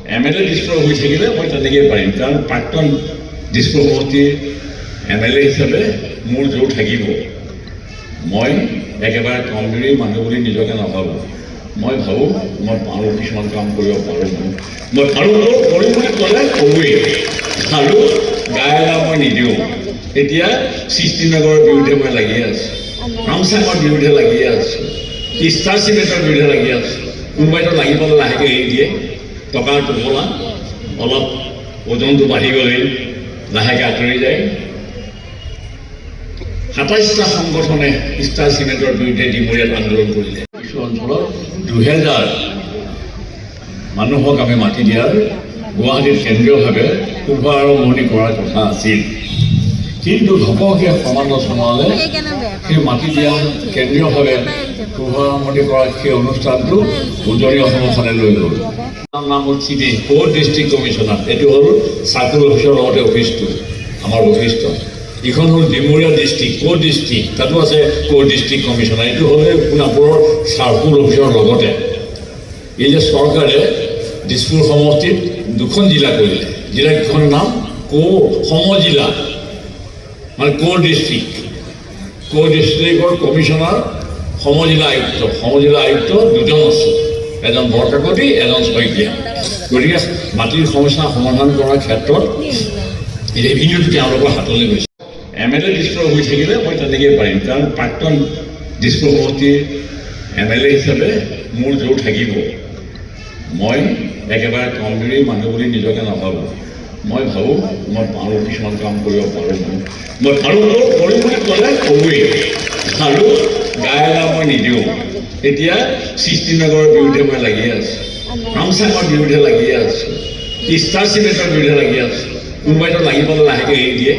MLA Dispur হৈ থাকিলে মই তেনেকৈ পাৰিম, কাৰণ প্ৰাক্তন দিছপুৰ সমষ্টিৰ MLA হিচাপে মোৰ জোৰ থাকিব। মই একেবাৰে কমজুৰি মানুহ বুলি নিজকে নাভাবোঁ। মই ভাবোঁ মই পাৰোঁ, কিছুমান কাম কৰিব পাৰোঁ। মই পাৰোঁ কৰিম বুলি ক'লে কৰোঁৱেই, আৰু গায়লা মই নিদিওঁ। এতিয়া সৃষ্টিনগৰৰ বিৰুদ্ধে মই লাগি আছোঁ, ৰামচাঙৰ বিৰুদ্ধে লাগি আছোঁ, ষ্টাৰ চিমেণ্টৰ বিৰুদ্ধে লাগি আছোঁ। কোনোবাইতো লাগি পালে লাহেকৈ এৰি দিয়ে, টকাৰ টোপোলা অলপ ওজনটো বাঢ়ি গ'লেই লাহেকৈ আঁতৰি যায়। ২৭টা সংগঠনে ষ্টাৰ চিমেণ্টৰ বিৰুদ্ধে ডিমৰীয়াত আন্দোলন কৰিলে। কিছু অঞ্চলত ২০০০ মানুহক আমি মাতি দিয়াৰ গুৱাহাটীত কেন্দ্ৰীয়ভাৱে শুভাৰম্ভণি কৰাৰ কথা আছিল, কিন্তু ঘপককৈ সমালোচনালে সেই মাতি দিয়া কেন্দ্ৰীয়ভাৱে শুভাৰম্ভণি কৰা সেই অনুষ্ঠানটো উজনি অসমৰ ফালে লৈ গ'ল। নাম হ'ল চিডি, ক'ৰ ডিষ্ট্ৰিক্ট কমিশ্যনাৰ। এইটো হ'ল চাৰ্কুল অফিচৰ লগতে অফিচটো আমাৰ বশিষ্ঠ। ইখন হ'ল ডিমৰীয়া ডিষ্ট্ৰিক্ট, ক'ৰ ডিষ্ট্ৰিক্ট, তাতো আছে ক'ৰ ডিষ্ট্ৰিক্ট কমিশ্যনাৰ। এইটো হ'লে সোণাপুৰৰ চাৰ্কুল অফিচৰ লগতে। এই যে চৰকাৰে দিছপুৰ সমষ্টিত 2খন জিলা কৰিলে, জিলাকেইখনৰ নাম সমজিলা, মানে ক'ৰ ডিষ্ট্ৰিক্ট। ক'ৰ ডিষ্ট্ৰিক্টৰ কমিশ্যনাৰ সমজিলা আয়ুক্ত, সমজিলা আয়ুক্ত 2জন আছে, এজন বৰকাকতি, এজন শইকীয়া। গতিকে মাটিৰ সমস্যা সমাধান কৰাৰ ক্ষেত্ৰত ৰেভিনিউটো তেওঁলোকৰ হাতলৈ গৈছে। MLA দিছপুৰ হৈ থাকিলে মই তেনেকৈ পাৰিম, কাৰণ প্ৰাক্তন দিছপুৰ সমষ্টিৰ MLA হিচাপে মোৰ জোৰ থাকিব। মই একেবাৰে কমজুৰি মানুহ বুলি নিজকে নাভাবোঁ। মই ভাবোঁ মই পাৰোঁ, কিছুমান কাম কৰিব পাৰোঁ। মই পাৰোঁ কৰিম বুলি ক'লে কৰোঁৱেই, আৰু গায়লা মই নিদিওঁ। এতিয়া সৃষ্টিনগৰৰ বিৰুদ্ধে মই লাগি আছোঁ, ৰামচাঙৰ বিৰুদ্ধে লাগি আছোঁ, ষ্টাৰ চিমেণ্টৰ বিৰুদ্ধে লাগি আছোঁ। কোনোবাইতো লাগি পালে লাহেকৈ এৰি দিয়ে,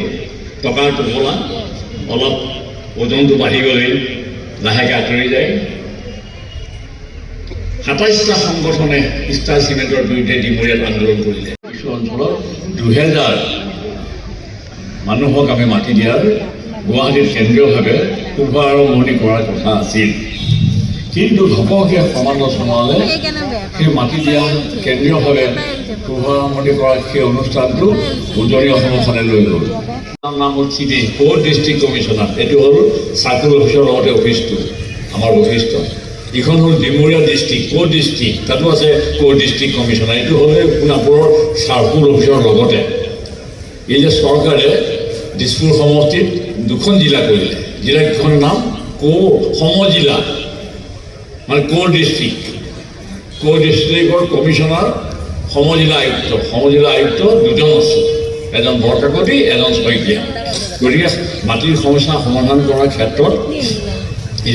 টকাৰ টোপোলা অলপ ওজনটো বাঢ়ি গ'লেই লাহেকৈ আঁতৰি যায়। ২৭টা সংগঠনে ষ্টাৰ চিমেণ্টৰ বিৰুদ্ধে ডিমৰীয়াত আন্দোলন কৰিলে। কিছু অঞ্চলত ২০০০ মানুহক আমি মাতি দিয়াৰ গুৱাহাটীত কেন্দ্ৰীয়ভাৱে শুভাৰম্ভণি কৰাৰ কথা আছিল, কিন্তু ঘপককৈ সমালোচনালে সেই মাতি দিয়া কেন্দ্ৰীয়ভাৱে শুভাৰম্ভণি কৰাৰ সেই অনুষ্ঠানটো উজনি অসমৰ ফালে লৈ গ'ল। নাম হ'ল চিডি, ক'ৰ ডিষ্ট্ৰিক্ট কমিশ্যনাৰ। এইটো হ'ল চাৰ্কুল অফিচৰ লগতে অফিচটো আমাৰ বশিষ্ঠ। ইখন হ'ল ডিমৰীয়া ডিষ্ট্ৰিক্ট, ক'ৰ ডিষ্ট্ৰিক্ট, তাতো আছে ক'ৰ ডিষ্ট্ৰিক্ট কমিশ্যনাৰ। এইটো হ'লে সোণাপুৰৰ চাৰ্কুল অফিচৰ লগতে। এই যে চৰকাৰে দিছপুৰ সমষ্টিত 2খন জিলা কৰিলে, জিলাকেইখনৰ নাম সমজিলা, মানে ক'ৰ ডিষ্ট্ৰিক্ট। ক'ৰ ডিষ্ট্ৰিক্টৰ কমিশ্যনাৰ সমজিলা আয়ুক্ত, সমজিলা আয়ুক্ত 2জন আছে, এজন বৰকাকতি, এজন শইকীয়া। গতিকে মাটিৰ সমস্যা সমাধান কৰাৰ ক্ষেত্ৰত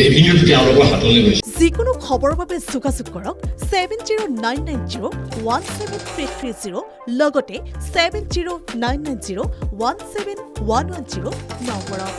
ৰেভিনিউটো তেওঁলোকৰ হাতলৈ গৈছে। যিকোনো খবৰৰ বাবে যোগাযোগ কৰক 7099017330 লগতে 7099017110 নম্বৰত।